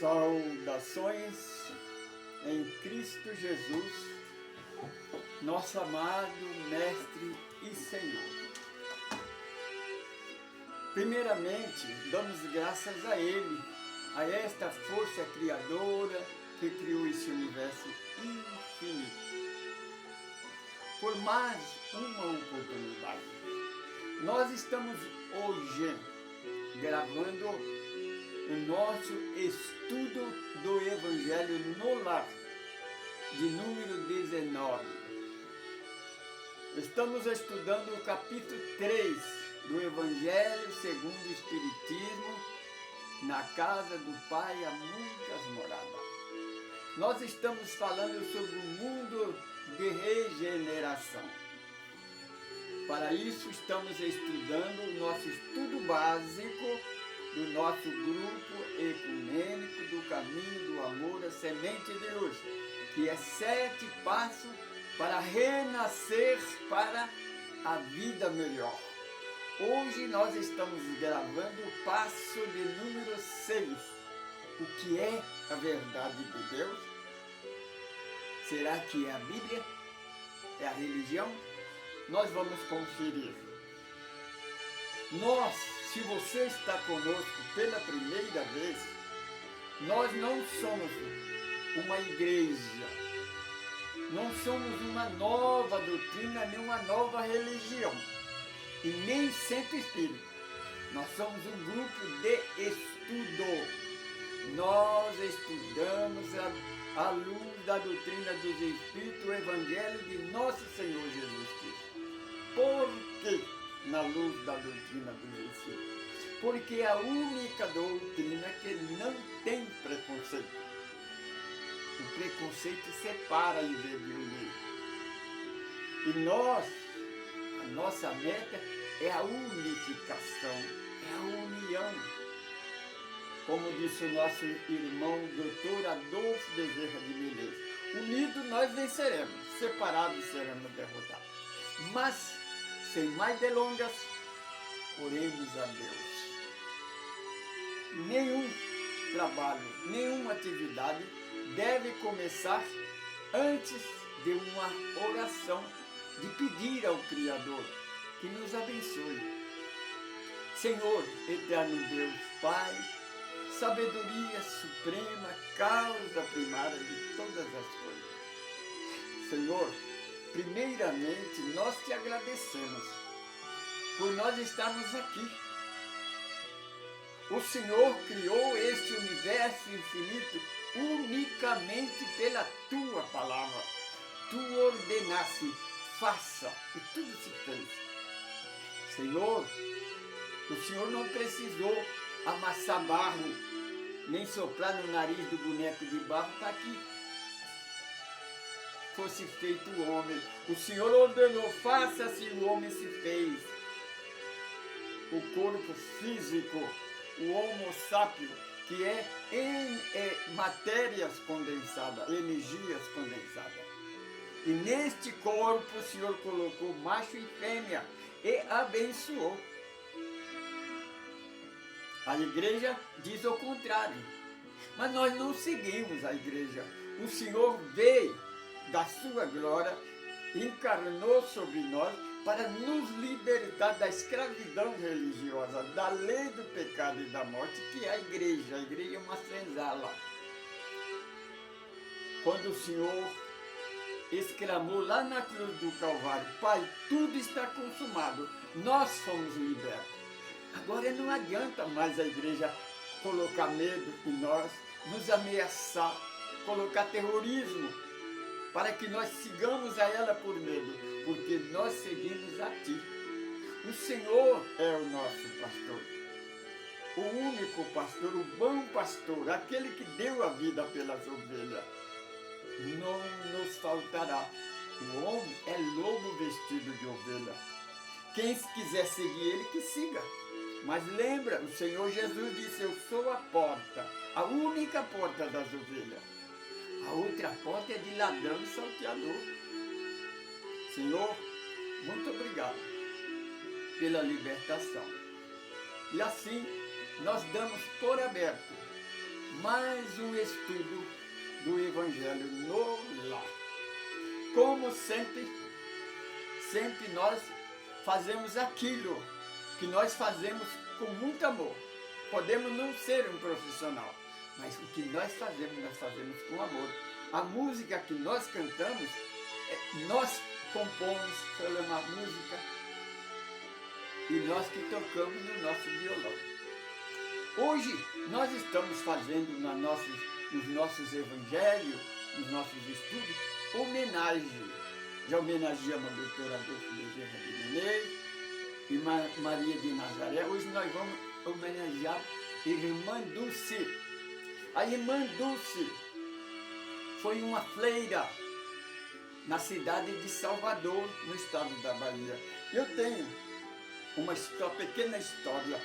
Saudações em Cristo Jesus, nosso amado Mestre e Senhor. Primeiramente, damos graças a Ele, a esta força criadora que criou esse universo infinito. Por mais uma oportunidade, nós estamos hoje gravando o nosso estudo do Evangelho no Lar, de número 19. Estamos estudando o capítulo 3 do Evangelho segundo o Espiritismo. Na casa do Pai há muitas moradas. Nós estamos falando sobre o mundo de regeneração. Para isso, estamos estudando o nosso estudo básico do nosso grupo ecumênico do Caminho do Amor, a Semente de Luz, que é 7 passos para renascer para a vida melhor. Hoje nós estamos gravando o passo de número 6. O que é a verdade de Deus? Será que é a Bíblia? É a religião? Nós vamos conferir. Se você está conosco pela primeira vez, nós não somos uma igreja, não somos uma nova doutrina, nem uma nova religião, e nem centro espírita. Nós somos um grupo de estudo. Nós estudamos à luz da doutrina dos Espíritos, o Evangelho de Nosso Senhor Jesus Cristo. Por quê? Na luz da doutrina dos Espíritos? Porque é a única doutrina que não tem preconceito. O preconceito separa em vez de unir. E a nossa meta é a unificação, é a união. Como disse o nosso irmão Dr. Adolfo Bezerra de Menezes, unidos nós venceremos, separados seremos derrotados. Mas, sem mais delongas, oremos a Deus. Nenhum trabalho, nenhuma atividade deve começar antes de uma oração, de pedir ao Criador que nos abençoe. Senhor, eterno Deus, Pai, sabedoria suprema, causa primária de todas as coisas. Senhor, primeiramente nós te agradecemos por nós estarmos aqui. O Senhor criou este universo infinito unicamente pela tua palavra. Tu ordenaste, faça, e tudo se fez. Senhor, o Senhor não precisou amassar barro, nem soprar no nariz do boneco de barro para que fosse feito o homem. O Senhor ordenou, faça-se, o homem se fez. O corpo físico, o Homo sapiens, que é em matérias condensadas, energias condensadas. E neste corpo o Senhor colocou macho e fêmea e abençoou. A igreja diz o contrário, mas nós não seguimos a igreja. O Senhor veio da sua glória, encarnou sobre nós para nos libertar da escravidão religiosa, da lei do pecado e da morte, que é a igreja. A igreja é uma senzala. Quando o Senhor exclamou lá na cruz do Calvário, Pai, tudo está consumado, nós fomos libertos. Agora não adianta mais a igreja colocar medo em nós, nos ameaçar, colocar terrorismo, para que nós sigamos a ela por medo, porque nós seguimos a Ti. O Senhor é o nosso pastor, o único pastor, o bom pastor, aquele que deu a vida pelas ovelhas. Não nos faltará. O homem é lobo vestido de ovelha. Quem quiser seguir ele, que siga. Mas lembra, o Senhor Jesus disse, eu sou a porta, a única porta das ovelhas. A outra porta é de ladrão e salteador. Senhor, muito obrigado pela libertação. E assim, nós damos por aberto mais um estudo do Evangelho no lar. Como sempre nós fazemos aquilo que nós fazemos com muito amor. Podemos não ser um profissional, mas o que nós fazemos com amor. A música que nós cantamos, nós compomos pela música e nós que tocamos no nosso violão. Hoje nós estamos fazendo nos nossos evangelhos, nos nossos estudos, homenagem. Já homenageamos a doutora Dulce Bezerra de Menezes e Maria de Nazaré. Hoje nós vamos homenagear a Irmã Dulce. A Irmã Dulce foi uma freira na cidade de Salvador, no estado da Bahia. Eu tenho uma pequena história.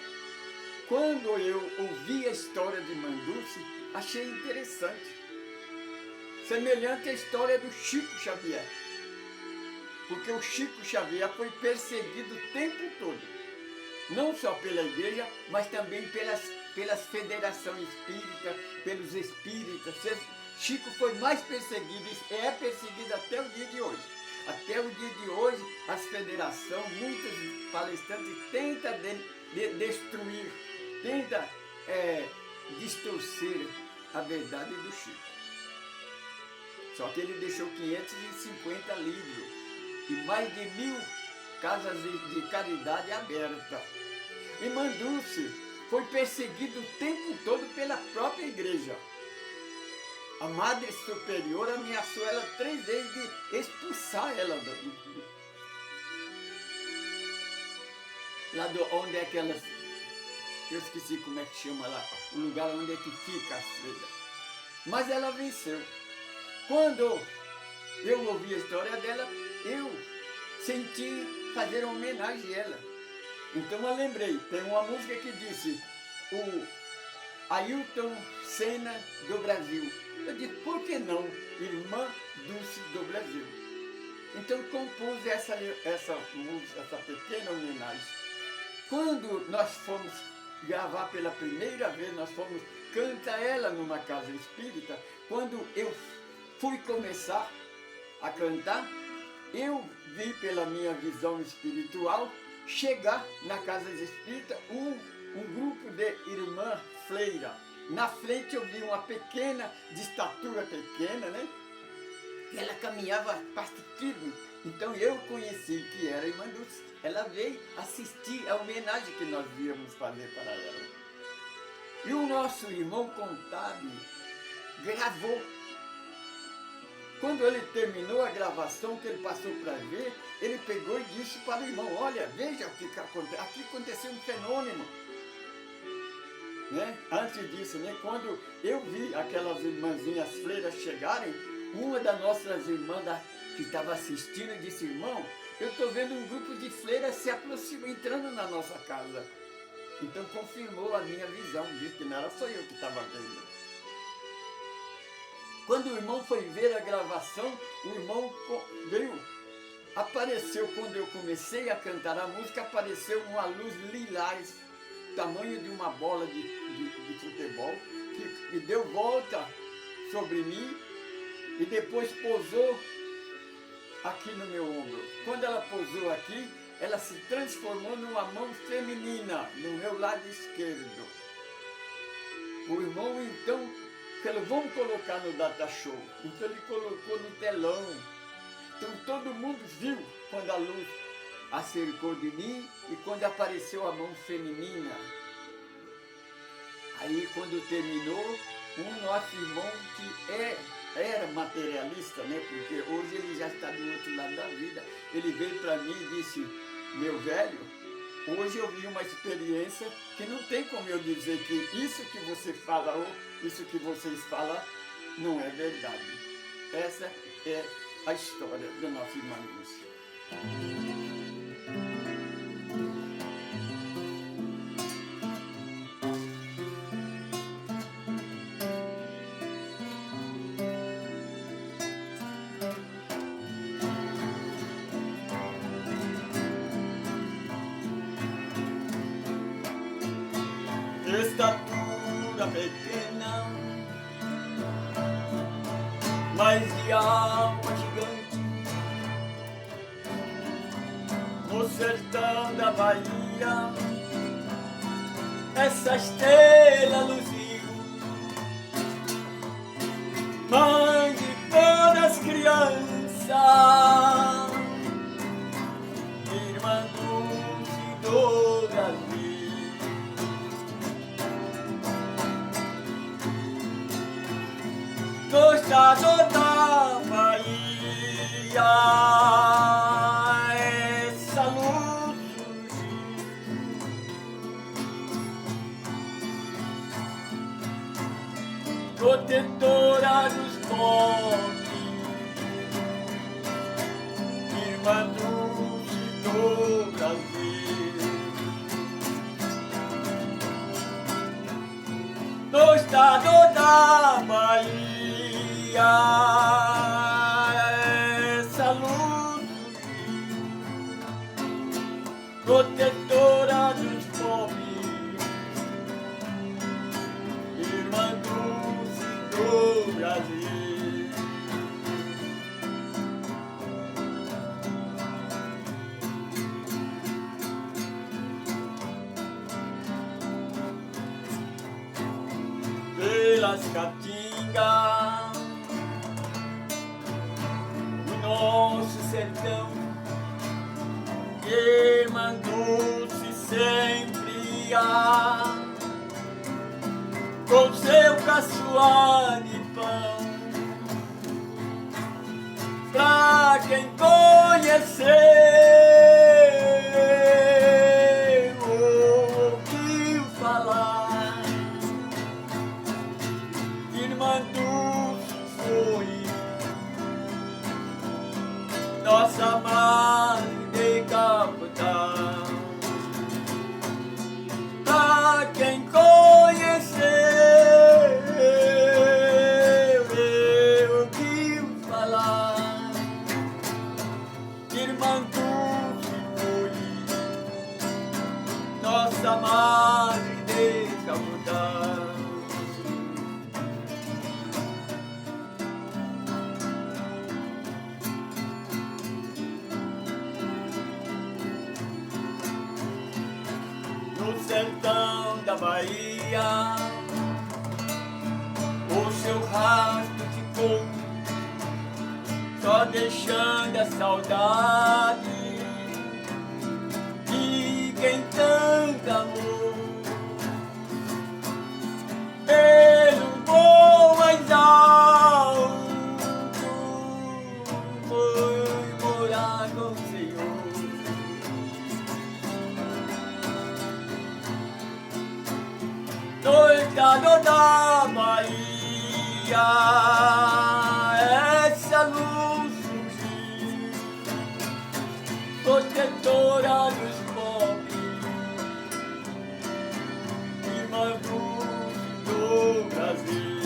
Quando eu ouvi a história de Irmã Dulce, achei interessante. Semelhante à história do Chico Xavier. Porque o Chico Xavier foi perseguido o tempo todo. Não só pela igreja, mas também pelas federações espíritas, pelos espíritas. Chico foi mais perseguido e é perseguido até o dia de hoje. Até o dia de hoje, as federações, muitos palestrantes tentam destruir, tentam distorcer a verdade do Chico. Só que ele deixou 550 livros e mais de 1000 casas de caridade abertas. Irmã Dulce foi perseguida o tempo todo pela própria igreja. A Madre Superior ameaçou ela 3 vezes de expulsar ela lá onde é que elas... Eu esqueci como é que chama lá, o lugar onde é que fica as freiras. Mas ela venceu. Quando eu ouvi a história dela, eu senti fazer uma homenagem a ela. Então eu lembrei, tem uma música que disse, o Ailton Senna do Brasil. Eu disse, por que não Irmã Dulce do Brasil? Então compus essa música, essa pequena homenagem. Quando nós fomos gravar pela primeira vez, nós fomos cantar ela numa casa espírita. Quando eu fui começar a cantar, eu vi pela minha visão espiritual chegar na casa espírita um grupo de irmã freira. Na frente eu vi uma pequena, de estatura pequena, né? E ela caminhava passo firme. Então eu conheci que era a Irmã Dulce. Ela veio assistir a homenagem que nós íamos fazer para ela. E o nosso irmão contábil gravou. Quando ele terminou a gravação, que ele passou para ver, ele pegou e disse para o irmão, olha, veja o que aconteceu. Aqui aconteceu um fenômeno. Né? Antes disso, né? Quando eu vi aquelas irmãzinhas freiras chegarem, uma das nossas irmãs que estava assistindo disse, irmão, eu estou vendo um grupo de freiras se aproximando, entrando na nossa casa. Então confirmou a minha visão, disse que não era só eu que estava vendo. Quando o irmão foi ver a gravação, o irmão apareceu, quando eu comecei a cantar a música, apareceu uma luz lilás, tamanho de uma bola de futebol, que deu volta sobre mim e depois pousou aqui no meu ombro. Quando ela pousou aqui, ela se transformou numa mão feminina, no meu lado esquerdo. O irmão então, falou, vamos colocar no data show. Então ele colocou no telão. Então todo mundo viu quando a luz acercou de mim e quando apareceu a mão feminina. Aí quando terminou, um nosso irmão que era materialista, né? Porque hoje ele já está do outro lado da vida, ele veio para mim e disse, meu velho, hoje eu vi uma experiência que não tem como eu dizer que isso que você fala ou isso que vocês falam não é verdade. Essa é a história da nossa irmã Dulce. Estatura pequena, paz de alma gigante, no sertão da Bahia, essa estrela luziu, mãe de todas as crianças, irmã do Brasil. No estado da Bahia, essa luz surgiu, protetora dos pobres, irmã do Brasil. No estado da Bahia, essa luz surgiu, protetora dos pobres, irmã do Brasil. Pelas caatingas do nosso sertão, irmã Dulce sempre há, com seu caçoar de pão, pra quem conheceu ouviu falar. Irmã Dulce foi nossa mãe de capitão, pra quem conheceu ouviu falar. Irmã Dulce foi nossa mãe de capitão. No sertão da Bahia, o seu rastro ficou, só deixando a saudade de quem tanto amou. Pelo voo mais alto foi morar com o Senhor. No estado da Bahia, essa luz surgiu, protetora dos pobres, irmã do Brasil.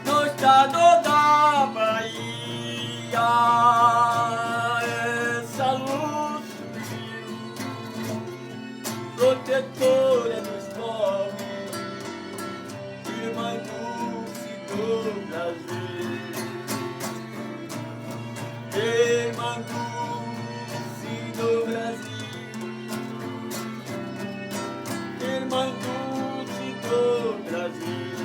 No estado da Bahia, essa luz surgiu, protetora dos pobres, irmã do Brasil. Irmã do Brasil, irmã do Brasil.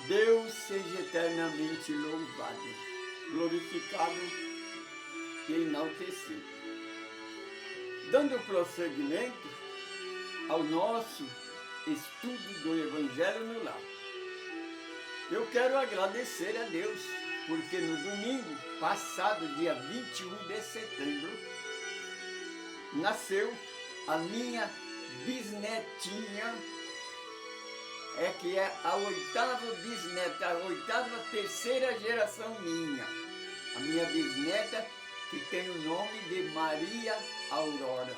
Deus seja eternamente louvado, glorificado e enaltecido. Dando prosseguimento ao nosso estudo do Evangelho no Lar, eu quero agradecer a Deus, porque no domingo passado, dia 21 de setembro, nasceu a minha bisnetinha, que é a oitava bisneta, a oitava terceira geração minha. A minha bisneta, que tem o nome de Maria Aurora.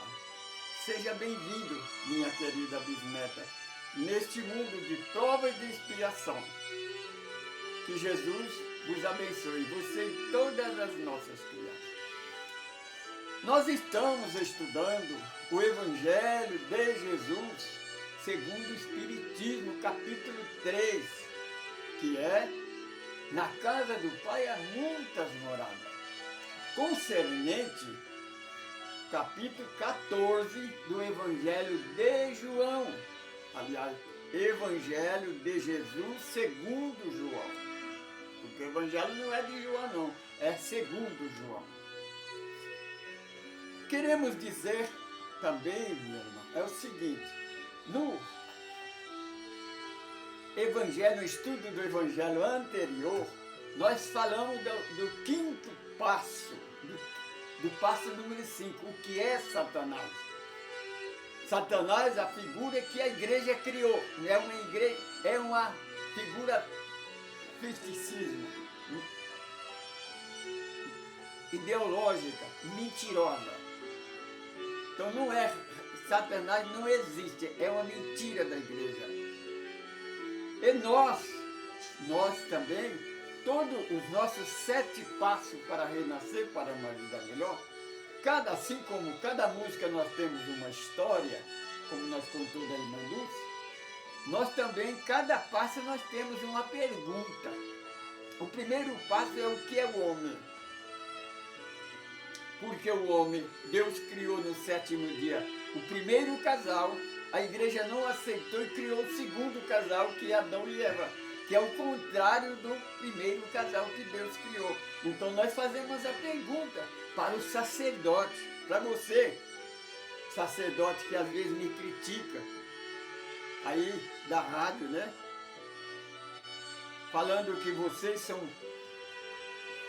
Seja bem-vindo, minha querida bisneta, neste mundo de prova e de expiação. Que Jesus vos abençoe, você e todas as nossas crianças. Nós estamos estudando o Evangelho de Jesus, segundo o Espiritismo, capítulo 3, que é: na casa do Pai há muitas moradas. Concernente, capítulo 14 do Evangelho de João. Aliás, Evangelho de Jesus segundo João. Porque o Evangelho não é de João, não, é segundo João. Queremos dizer também, minha irmã, é o seguinte: no Evangelho, no estudo do Evangelho anterior, nós falamos do quinto passo, do passo número 5, o que é Satanás. Satanás, a figura que a igreja criou, é uma figura fisticismo, ideológica, mentirosa. Então não é, Satanás não existe, é uma mentira da igreja. E nós também, todos os nossos 7 passos para renascer, para uma vida melhor, assim como cada música nós temos uma história, como nós contou da irmã Dulce, nós também, cada passo nós temos uma pergunta. O primeiro passo é: o que é o homem? Porque o homem, Deus criou no 7º dia o primeiro casal, a igreja não aceitou e criou o segundo casal, que é Adão e Eva, que é o contrário do primeiro casal que Deus criou. Então nós fazemos a pergunta para o sacerdote, para você, sacerdote que às vezes me critica, aí da rádio, né? Falando que vocês são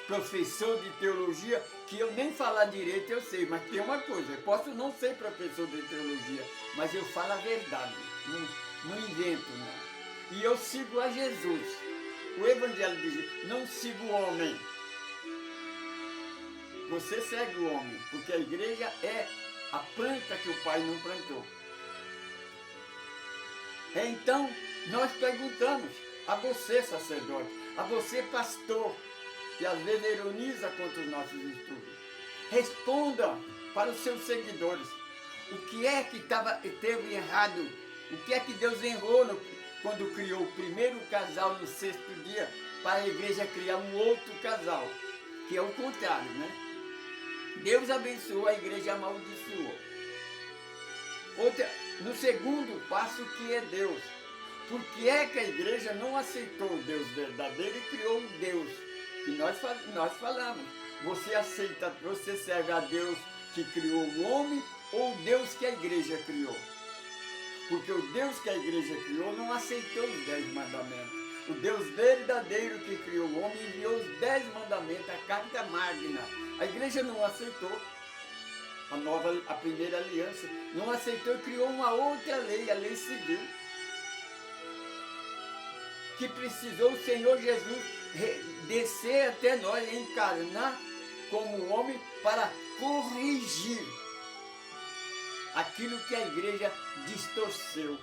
professor de teologia, que eu nem falar direito eu sei, mas tem uma coisa: eu posso não ser professor de teologia, mas eu falo a verdade, não invento, não. E eu sigo a Jesus. O Evangelho diz: não sigo o homem. Você segue o homem, porque a igreja é a planta que o Pai não plantou. Então, nós perguntamos a você, sacerdote, a você, pastor, que às vezes ironiza contra os nossos estudos. Responda para os seus seguidores: o que é que teve errado? O que é que Deus errou quando criou o primeiro casal no 6º dia, para a igreja criar um outro casal? Que é o contrário, né? Deus abençoou, a igreja amaldiçoou. No segundo passo, o que é Deus? Por que é que a igreja não aceitou o Deus verdadeiro e criou um Deus? E nós falamos: você serve a Deus que criou o homem ou o Deus que a igreja criou? Porque o Deus que a igreja criou não aceitou os 10 mandamentos. O Deus verdadeiro que criou o homem enviou os 10 mandamentos, a carta magna. A igreja não aceitou a primeira aliança, não aceitou e criou uma outra lei, a lei civil, que precisou o Senhor Jesus descer até nós, encarnar como homem para corrigir aquilo que a igreja distorceu,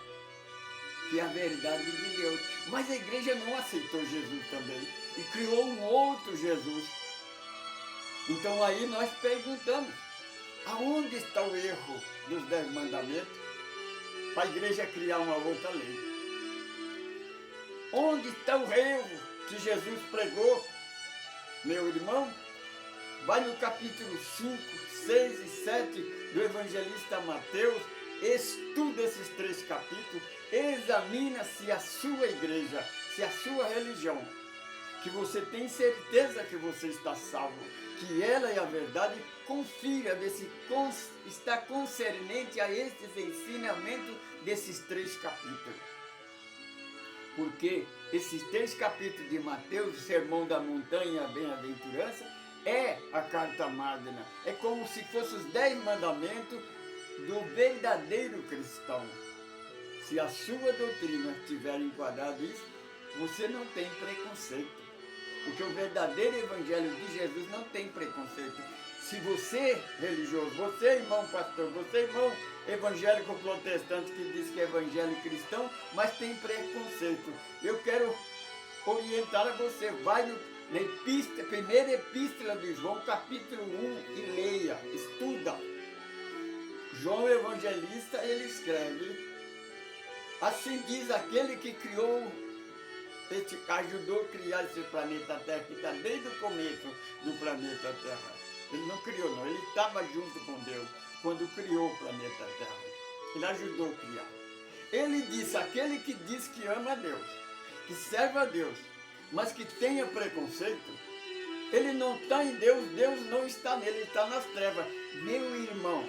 que é a verdade de Deus. Mas a igreja não aceitou Jesus também e criou um outro Jesus. Então aí nós perguntamos: aonde está o erro dos 10 mandamentos para a igreja criar uma outra lei? Onde está o erro que Jesus pregou? Meu irmão, vai no capítulo 5, 6 e 7 do evangelista Mateus, estuda esses 3 capítulos, examina se a sua igreja, se a sua religião, que você tem certeza que você está salvo, que ela é a verdade, confira, ver se está concernente a estes ensinamentos desses 3 capítulos. Porque esses 3 capítulos de Mateus, o Sermão da Montanha e a Bem-aventurança, é a carta magna. É como se fossem os 10 mandamentos do verdadeiro cristão. Se a sua doutrina estiver enquadrada nisso, você não tem preconceito. Porque o verdadeiro evangelho de Jesus não tem preconceito. Se você, religioso, você, irmão pastor, você, irmão evangélico protestante, que diz que é evangelho cristão, mas tem preconceito, eu quero orientar a você: vai na primeira epístola de João, capítulo 1, e leia, estuda. João Evangelista, ele escreve: assim diz aquele que criou, ajudou a criar esse planeta Terra, que está desde o começo do planeta Terra. Ele não criou, não. Ele estava junto com Deus quando criou o planeta Terra. Ele ajudou a criar. Ele disse: aquele que diz que ama a Deus, que serve a Deus, mas que tenha preconceito, ele não está em Deus, Deus não está nele, ele está nas trevas. Meu irmão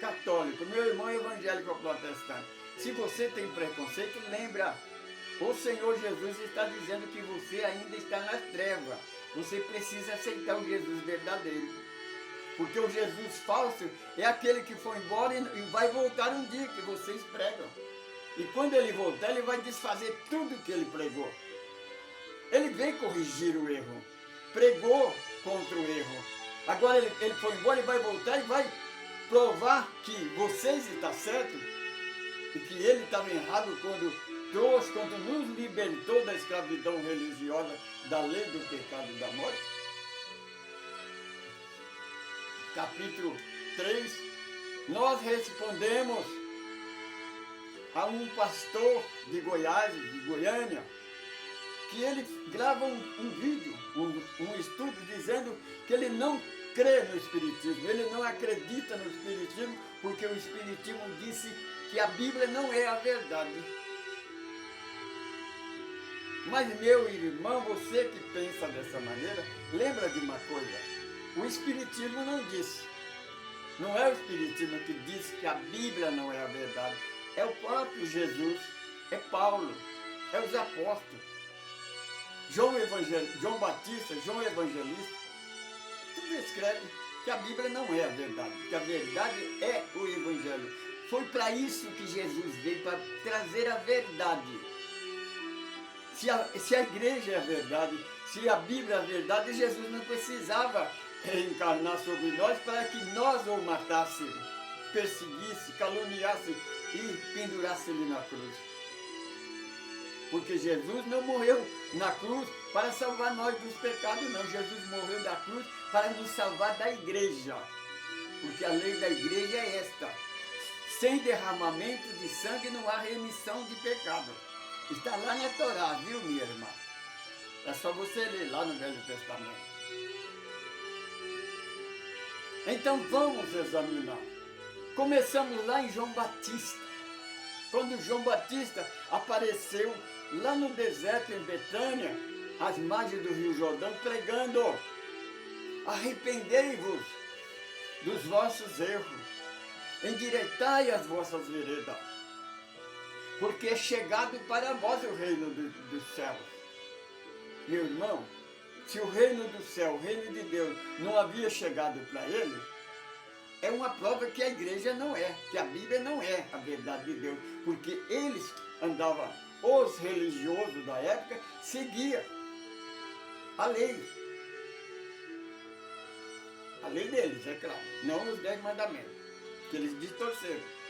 católico, meu irmão evangélico protestante, se você tem preconceito, lembra, o Senhor Jesus está dizendo que você ainda está nas trevas. Você precisa aceitar o Jesus verdadeiro. Porque o Jesus falso é aquele que foi embora e vai voltar um dia, que vocês pregam. E quando ele voltar, ele vai desfazer tudo que ele pregou. Ele veio corrigir o erro, pregou contra o erro. Agora ele foi embora e vai voltar e vai provar que vocês estão certos e que ele estava errado quando nos libertou da escravidão religiosa, da lei do pecado e da morte. Capítulo 3, nós respondemos a um pastor de Goiás, de Goiânia, que ele grava um vídeo, um estudo, dizendo que ele não crê no Espiritismo, ele não acredita no Espiritismo, porque o Espiritismo disse que a Bíblia não é a verdade. Mas, meu irmão, você que pensa dessa maneira, lembra de uma coisa: o Espiritismo não disse, não é o Espiritismo que diz que a Bíblia não é a verdade, é o próprio Jesus, é Paulo, é os apóstolos, João Batista, João Evangelista, tudo escreve que a Bíblia não é a verdade, que a verdade é o Evangelho. Foi para isso que Jesus veio, para trazer a verdade. Se a igreja é a verdade, se a Bíblia é a verdade, Jesus não precisava reencarnar sobre nós para que nós o matássemos, perseguisse, caluniasse e pendurasse ele na cruz. Porque Jesus não morreu na cruz para salvar nós dos pecados, não. Jesus morreu na cruz para nos salvar da igreja. Porque a lei da igreja é esta: sem derramamento de sangue não há remissão de pecado. Está lá na Torá, viu, minha irmã? É só você ler lá no Velho Testamento. Então vamos examinar. Começamos lá em João Batista. Quando João Batista apareceu lá no deserto em Betânia, às margens do Rio Jordão, pregando: arrependei-vos dos vossos erros, endireitai as vossas veredas, porque é chegado para vós o reino dos céus. Meu irmão, se o reino do céu, o reino de Deus, não havia chegado para ele, é uma prova que a igreja não é, que a Bíblia não é a verdade de Deus, porque eles andavam, os religiosos da época, seguiam a lei deles, é claro, não os 10 mandamentos, que eles distorceram.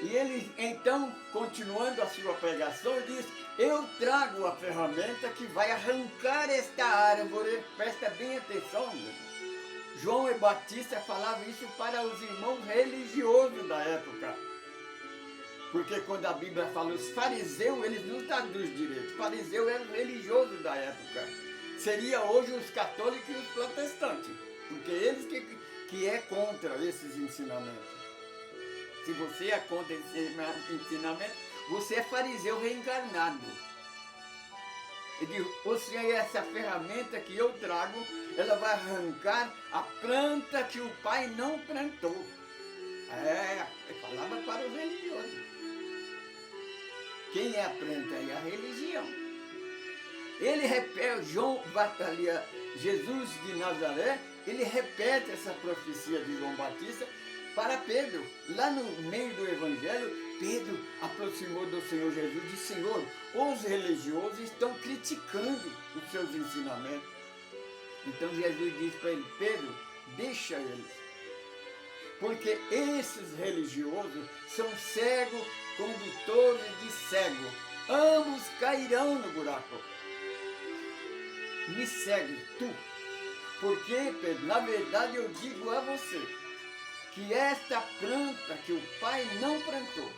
E ele, então, continuando a sua pregação, diz: eu trago a ferramenta que vai arrancar esta árvore. Presta bem atenção, meu irmão. João Batista falava isso para os irmãos religiosos da época. Porque quando a Bíblia fala os fariseus, eles não traduzem direito. Os fariseus eram religiosos da época. Seria hoje os católicos e os protestantes. Porque eles que é contra esses ensinamentos. Se você é contra esse ensinamento, você é fariseu reencarnado. Ele diz: ou seja, essa ferramenta que eu trago, ela vai arrancar a planta que o pai não plantou. Ele falava para os religiosos. Quem é a planta? É a religião. Ele repete, Jesus de Nazaré, ele repete essa profecia de João Batista para Pedro. Lá no meio do Evangelho, Pedro aproximou do Senhor Jesus e disse: Senhor, os religiosos estão criticando os seus ensinamentos. Então Jesus disse para ele: Pedro, deixa eles. Porque esses religiosos são cegos, condutores de cego. ambos cairão no buraco. Me segue, tu. Porque, Pedro, na verdade eu digo a você, que esta planta que o Pai não plantou,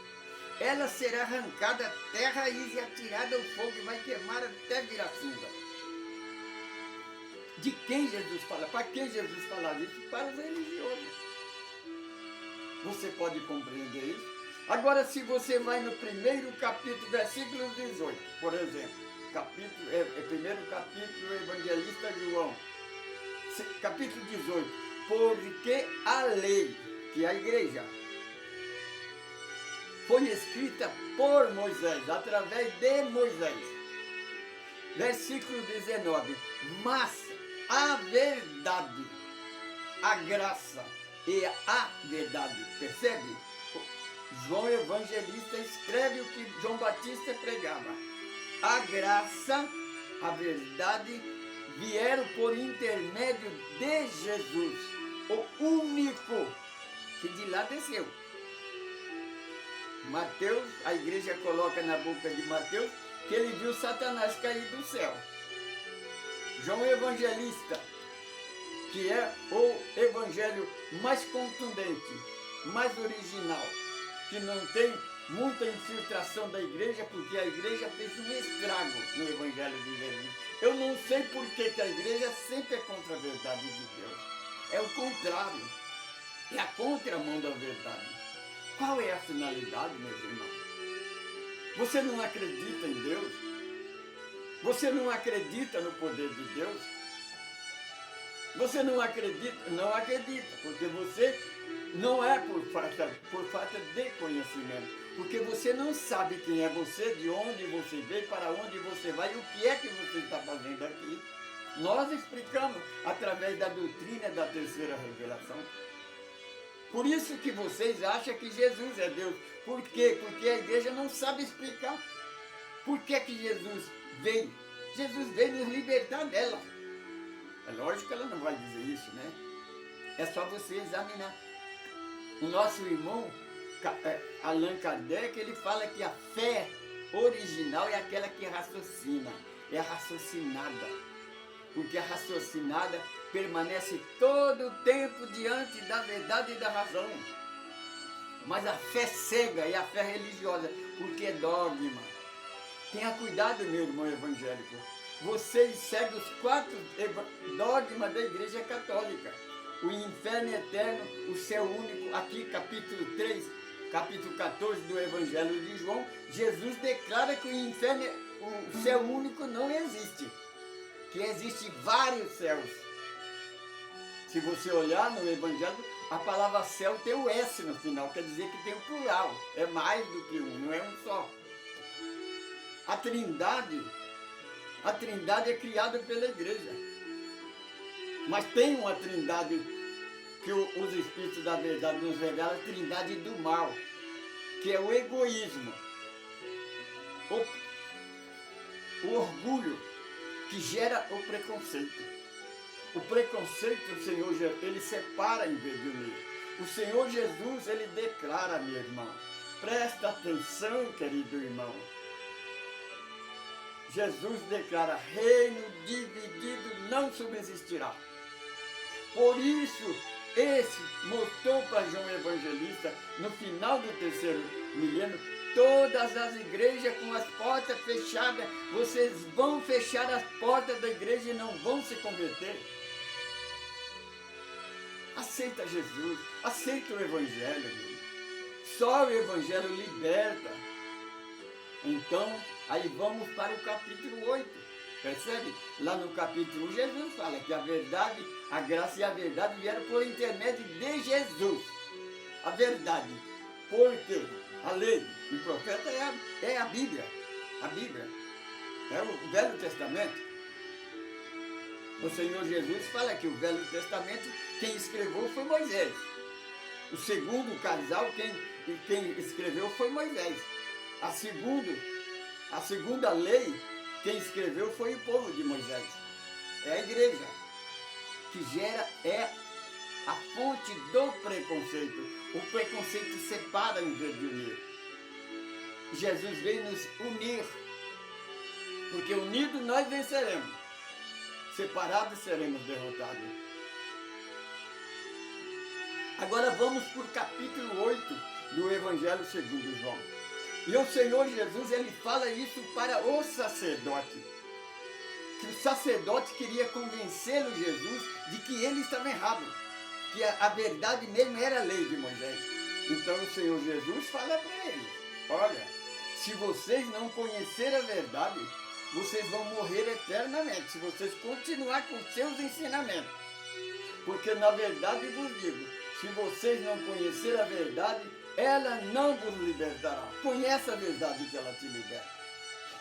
ela será arrancada até a raiz e atirada ao fogo e vai queimar até virar cinza. De quem Jesus fala? Para quem Jesus falava isso? Para os religiosos. Você pode compreender isso? Agora, se você vai no primeiro capítulo, versículo 18, por exemplo, primeiro capítulo do Evangelista João, capítulo 18, porque a lei, que é a igreja, foi escrita por Moisés, através de Moisés. Versículo 19, mas a verdade, a graça e a verdade, percebe? João Evangelista escreve o que João Batista pregava. A graça, a verdade, vieram por intermédio de Jesus, o único que de lá desceu. Mateus, a igreja coloca na boca de Mateus que ele viu Satanás cair do céu. João Evangelista, que é o evangelho mais contundente, mais original, que não tem muita infiltração da igreja, porque a igreja fez um estrago no evangelho de Jesus. Eu não sei por que a igreja sempre é contra a verdade de Deus. É o contrário, é a contramão da verdade. Qual é a finalidade, meus irmãos? Você não acredita em Deus? Você não acredita no poder de Deus? Você não acredita? Não acredita, porque você não é por falta de conhecimento. Porque você não sabe quem é você, de onde você veio, para onde você vai e o que é que você está fazendo aqui. Nós explicamos através da doutrina da terceira revelação. Por isso que vocês acham que Jesus é Deus. Por quê? Porque a igreja não sabe explicar. Por que que Jesus veio? Jesus veio nos libertar dela. É lógico que ela não vai dizer isso, né? É só você examinar. O nosso irmão Allan Kardec, ele fala que a fé original é aquela que raciocina, é a raciocinada. Porque a raciocinada permanece todo o tempo diante da verdade e da razão. Mas a fé cega é a fé religiosa, porque é dogma. Tenha cuidado, meu irmão evangélico. Vocês seguem os 4 dogmas da Igreja Católica. O inferno eterno, o céu único, aqui capítulo 3, capítulo 14 do Evangelho de João, Jesus declara que o inferno, o céu único não existe. Que existem vários céus. Se você olhar no Evangelho, a palavra céu tem o S no final, quer dizer que tem o plural. É mais do que um, não é um só. A Trindade é criada pela igreja. Mas tem uma Trindade que os Espíritos da Verdade nos revelam, a Trindade do mal, que é o egoísmo, o orgulho, que gera o preconceito. O preconceito, o Senhor Jesus, ele separa em vez de unir. O Senhor Jesus, ele declara, meu irmão, presta atenção, querido irmão. Jesus declara, reino dividido não subsistirá. Por isso, esse mostrou para João Evangelista, no final do 3º milênio, todas as igrejas com as portas fechadas, vocês vão fechar as portas da igreja e não vão se converter. Aceita Jesus, aceita o Evangelho. Só o Evangelho liberta. Então, aí vamos para o capítulo 8. Percebe? Lá no capítulo 1, Jesus fala que a verdade, a graça e a verdade vieram por intermédio de Jesus. A verdade. Por quê? A lei e o profeta é a Bíblia. A Bíblia. É o Velho Testamento. O Senhor Jesus fala que o Velho Testamento, quem escreveu foi Moisés. O segundo casal, quem escreveu foi Moisés. A segunda lei, quem escreveu foi o povo de Moisés. É a igreja, que é a fonte do preconceito. O preconceito separa em vez de unir. Jesus veio nos unir. Porque unidos nós venceremos. Separados seremos derrotados. Agora vamos para o capítulo 8 do Evangelho segundo João. E o Senhor Jesus, ele fala isso para o sacerdote. Que o sacerdote queria convencê-lo, Jesus, de que ele estava errado. Que a verdade mesmo era a lei de Moisés. Então o Senhor Jesus fala para eles: olha, se vocês não conhecerem a verdade, vocês vão morrer eternamente, se vocês continuar com seus ensinamentos. Porque na verdade vos digo, se vocês não conhecerem a verdade, ela não vos libertará. Conhece a verdade que ela te liberta.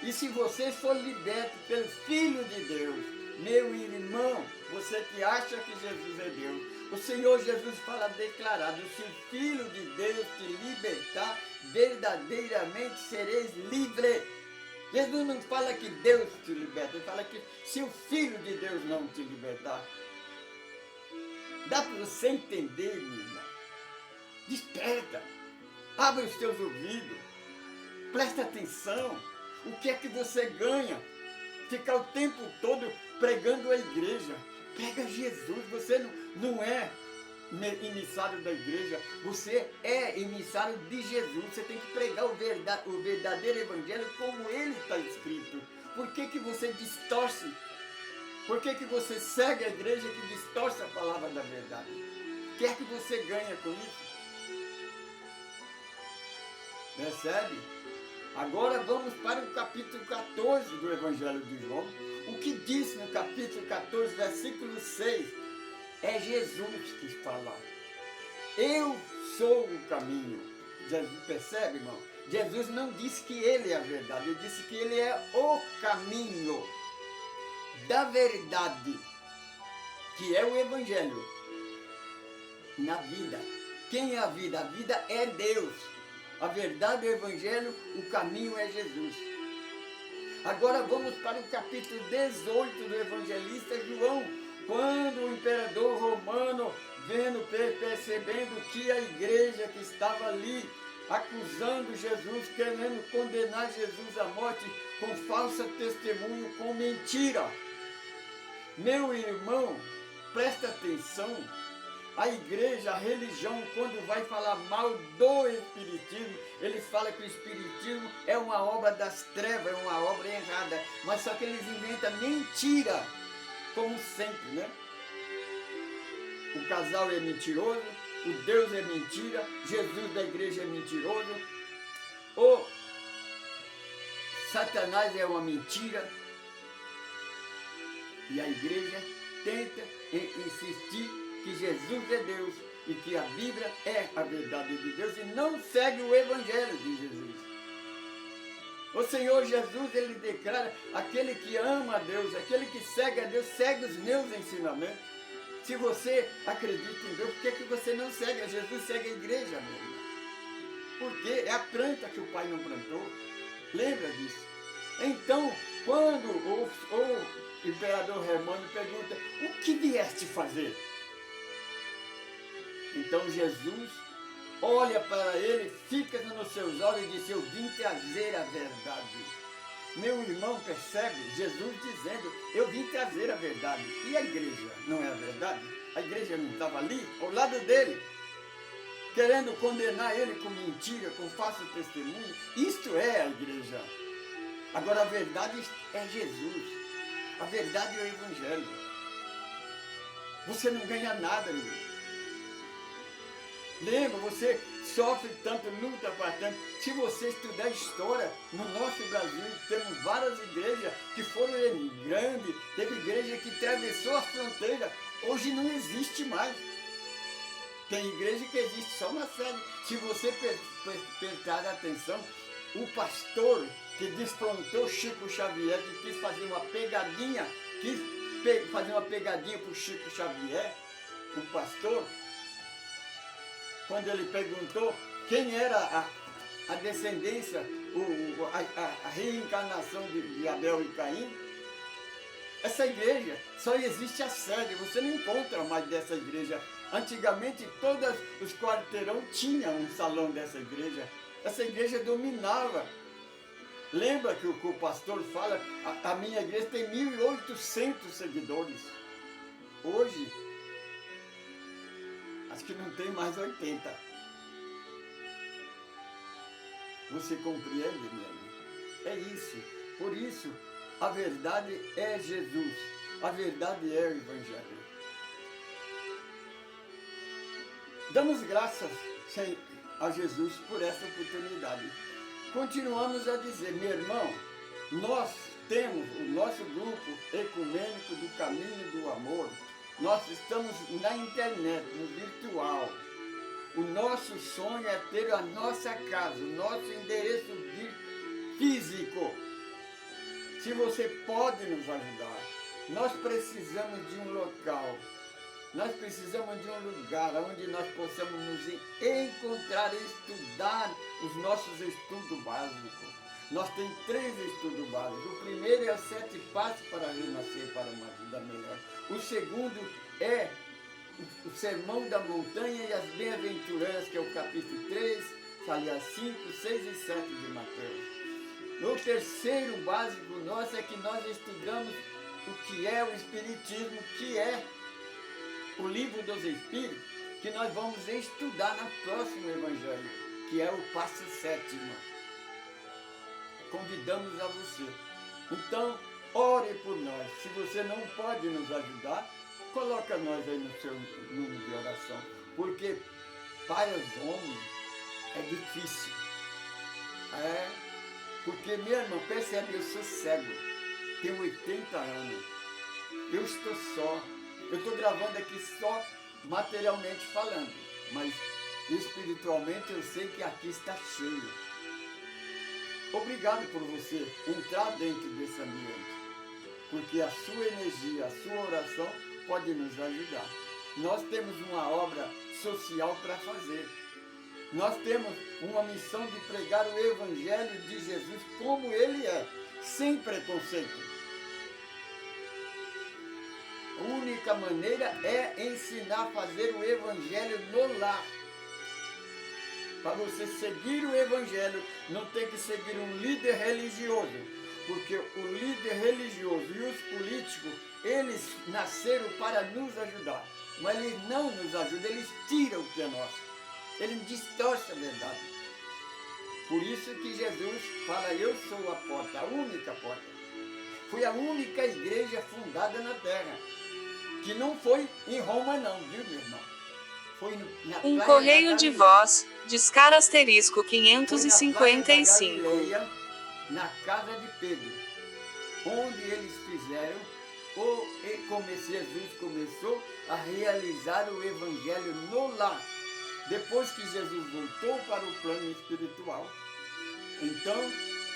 E se vocês forem libertos pelo Filho de Deus, meu irmão, você que acha que Jesus é Deus, o Senhor Jesus fala declarado: se o Filho de Deus te libertar, verdadeiramente sereis livres. Jesus não fala que Deus te liberta, ele fala que se o Filho de Deus não te libertar. Dá para você entender, minha irmã? Desperta, abre os teus ouvidos, presta atenção. O que é que você ganha? Ficar o tempo todo pregando a igreja. Prega Jesus, você não é emissário da igreja, você é emissário de Jesus. Você tem que pregar o verdadeiro evangelho como ele está escrito. Por que que você distorce? Por que que você segue a igreja que distorce a palavra da verdade? O que é que você ganha com isso? Percebe? Agora vamos para o capítulo 14 do Evangelho de João. O que diz no capítulo 14, versículo 6? É Jesus que fala. Eu sou o caminho. Jesus, percebe, irmão? Jesus não disse que ele é a verdade, ele disse que ele é o caminho da verdade, que é o Evangelho. Na vida. Quem é a vida? A vida é Deus. A verdade é o Evangelho, o caminho é Jesus. Agora vamos para o capítulo 18 do evangelista João, quando o imperador romano, percebendo que a igreja que estava ali, acusando Jesus, querendo condenar Jesus à morte, com falso testemunho, com mentira. Meu irmão, presta atenção. A igreja, a religião, quando vai falar mal do espiritismo, eles falam que o espiritismo é uma obra das trevas, é uma obra errada. Mas só que eles inventam mentira, como sempre, né? O casal é mentiroso, o Deus é mentira, Jesus da igreja é mentiroso, o Satanás é uma mentira. E a igreja tenta insistir que Jesus é Deus e que a Bíblia é a verdade de Deus e não segue o Evangelho de Jesus. O Senhor Jesus, ele declara: aquele que ama a Deus, aquele que segue a Deus, segue os meus ensinamentos. Se você acredita em Deus, por que você não segue a Jesus, segue a igreja mesmo? Porque é a planta que o Pai não plantou. Lembra disso? Então, quando o imperador romano pergunta: o que vieste fazer? Então Jesus olha para ele, fica nos seus olhos e diz: eu vim trazer a verdade. Meu irmão, percebe? Jesus dizendo: eu vim trazer a verdade. E a igreja não é a verdade? A igreja não estava ali, ao lado dele, querendo condenar ele com mentira, com falso testemunho. Isto é a igreja. Agora a verdade é Jesus. A verdade é o Evangelho. Você não ganha nada, meu irmão. Lembra, você sofre tanto, luta para tanto. Se você estudar história, no nosso Brasil temos várias igrejas que foram grandes, teve igreja que atravessou a fronteira, hoje não existe mais. Tem igreja que existe só na sede. Se você prestar atenção, o pastor que desfrontou Chico Xavier, que quis fazer uma pegadinha, para o Chico Xavier, o pastor, quando ele perguntou quem era a descendência, a reencarnação de Abel e Caim, essa igreja só existe a sede, você não encontra mais dessa igreja. Antigamente, todos os quarteirão tinham um salão dessa igreja. Essa igreja dominava Lembra que o pastor fala, a minha igreja tem 1.800 seguidores. Hoje, acho que não tem mais 80. Você compreende, meu irmão? É isso. Por isso, a verdade é Jesus. A verdade é o Evangelho. Damos graças a Jesus por essa oportunidade. Continuamos a dizer, meu irmão, nós temos o nosso grupo ecumênico do caminho do amor. Nós estamos na internet, no virtual. O nosso sonho é ter a nossa casa, o nosso endereço físico. Se você pode nos ajudar, nós precisamos de um local. Nós precisamos de um lugar onde nós possamos nos encontrar e estudar os nossos estudos básicos. Nós temos 3 estudos básicos. O primeiro é os 7 passos para renascer para uma vida melhor. O segundo é o Sermão da Montanha e as Bem-aventuranças, que é o capítulo 3, aliás 5, 6 e 7 de Mateus. O terceiro básico nosso é que nós estudamos o que é o Espiritismo, que é o livro dos Espíritos, que nós vamos estudar no próximo Evangelho, que é o passo 7º. Convidamos a você. Então, ore por nós. Se você não pode nos ajudar, coloca nós aí no seu número de oração. Porque para os homens é difícil. Porque, meu irmão, percebe, eu sou cego. Tenho 80 anos. Eu estou só. Eu estou gravando aqui só materialmente falando, mas espiritualmente eu sei que aqui está cheio. Obrigado por você entrar dentro desse ambiente, porque a sua energia, a sua oração pode nos ajudar. Nós temos uma obra social para fazer. Nós temos uma missão de pregar o Evangelho de Jesus como ele é, sem preconceito. A única maneira é ensinar a fazer o Evangelho no lar. Para você seguir o Evangelho, não tem que seguir um líder religioso. Porque o líder religioso e os políticos, eles nasceram para nos ajudar. Mas eles não nos ajudam, eles tiram o que é nosso. Eles distorcem a verdade. Por isso que Jesus fala, eu sou a porta, a única porta. Foi a única igreja fundada na terra. Que não foi em Roma não, viu, meu irmão? Foi na Um correio de voz, discar asterisco 555. Galileia, na casa de Pedro, onde eles fizeram, Jesus começou a realizar o Evangelho no lar. Depois que Jesus voltou para o plano espiritual, então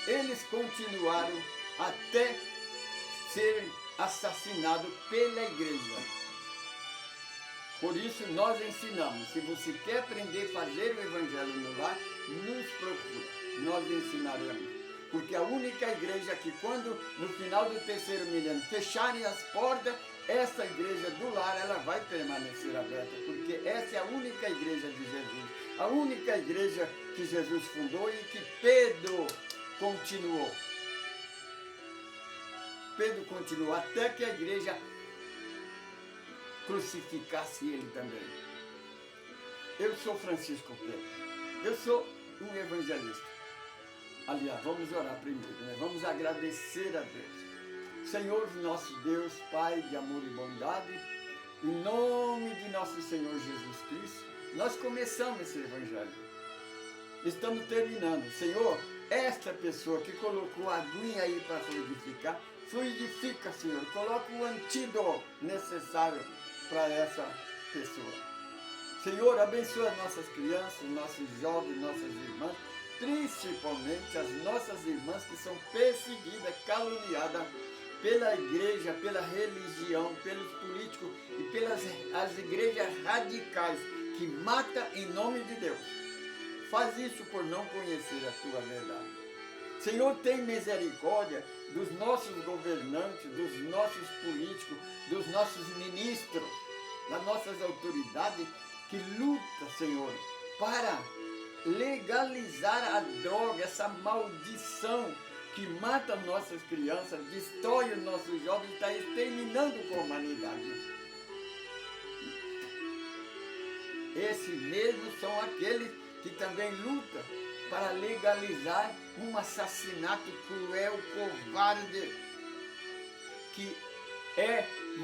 eles continuaram até serem assassinados pela igreja. Por isso nós ensinamos, se você quer aprender a fazer o Evangelho no lar, nos procura, nós ensinaremos. Porque a única igreja que quando no final do 3º milênio fecharem as portas, essa igreja do lar ela vai permanecer aberta, porque essa é a única igreja de Jesus, a única igreja que Jesus fundou e que Pedro continuou. Pedro continuou até que a igreja crucificasse ele também. Eu sou Francisco Pedro, eu sou um evangelista. Aliás, vamos orar primeiro, né? Vamos agradecer a Deus. Senhor nosso Deus, Pai de amor e bondade, em nome de nosso Senhor Jesus Cristo, nós começamos esse evangelho. Estamos terminando. Senhor, esta pessoa que colocou a aguinha aí para fluidificar, fluidifica, Senhor. Coloca o antídoto necessário para essa pessoa. Senhor, abençoa nossas crianças, nossos jovens, nossas irmãs, principalmente as nossas irmãs que são perseguidas, caluniadas pela igreja, pela religião, pelos políticos e pelas as igrejas radicais que matam em nome de Deus. Faz isso por não conhecer a tua verdade. Senhor, tem misericórdia dos nossos governantes, dos nossos políticos, dos nossos ministros, das nossas autoridades que lutam, Senhor, para legalizar a droga, essa maldição que mata nossas crianças, destrói os nossos jovens, está exterminando com a humanidade. Esses mesmos são aqueles que também lutam para legalizar um assassinato cruel, covarde, que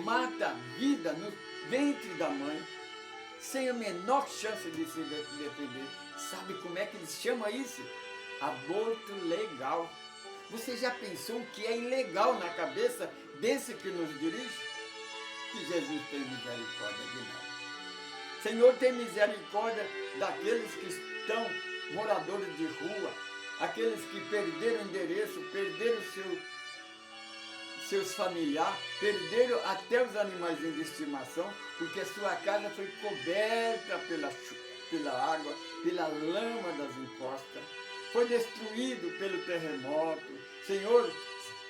mata a vida no ventre da mãe, sem a menor chance de se defender. Sabe como é que eles chamam isso? Aborto legal. Você já pensou o que é ilegal na cabeça desse que nos dirige? Que Jesus tem misericórdia de nós. Senhor, tem misericórdia daqueles que estão moradores de rua, aqueles que perderam endereço, perderam seus familiares, perderam até os animaizinhos de estimação, porque sua casa foi coberta pela água, pela lama das encostas, foi destruído pelo terremoto. Senhor,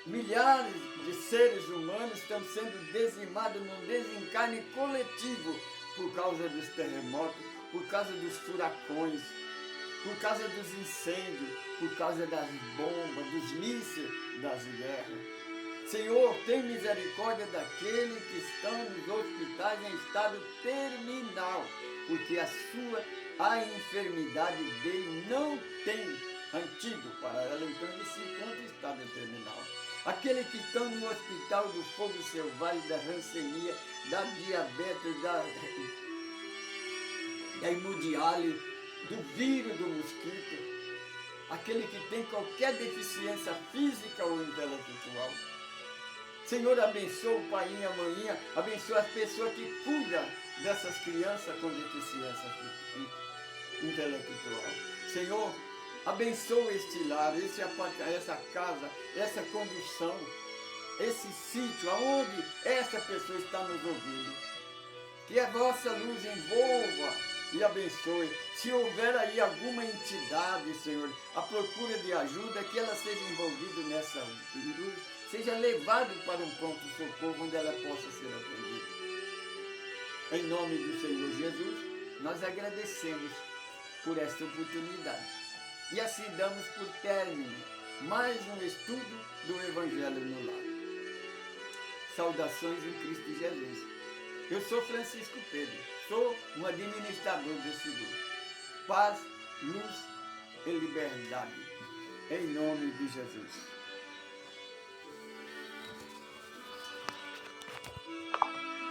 milhares de seres humanos estão sendo dizimados num desencarne coletivo por causa dos terremotos, por causa dos furacões, por causa dos incêndios, por causa das bombas, dos mísseis das guerras. Senhor, tem misericórdia daqueles que estão nos hospitais em estado terminal, porque a enfermidade dele não tem antídoto para ela, então ele se encontra em estado terminal. Aqueles que estão no hospital do fogo selvagem, da rancenia, da diabetes, da hemodiálise, do vírus do mosquito, aquele que tem qualquer deficiência física ou intelectual. Senhor, abençoa o pai e a mãe, abençoa as pessoas que cuidam dessas crianças com deficiência intelectual. Senhor, abençoa este lar, essa casa, essa condução, esse sítio, aonde essa pessoa está nos ouvindo. Que a vossa luz envolva e abençoe. Se houver aí alguma entidade, Senhor, à procura de ajuda, que ela seja envolvida nessa luz, seja levada para um pronto-socorro onde ela possa ser atendida. Em nome do Senhor Jesus, nós agradecemos por esta oportunidade. E assim damos por término mais um estudo do Evangelho no Lar. Saudações em Cristo Jesus. Eu sou Francisco Pedro, sou um administrador desse grupo. Paz, luz e liberdade. Em nome de Jesus.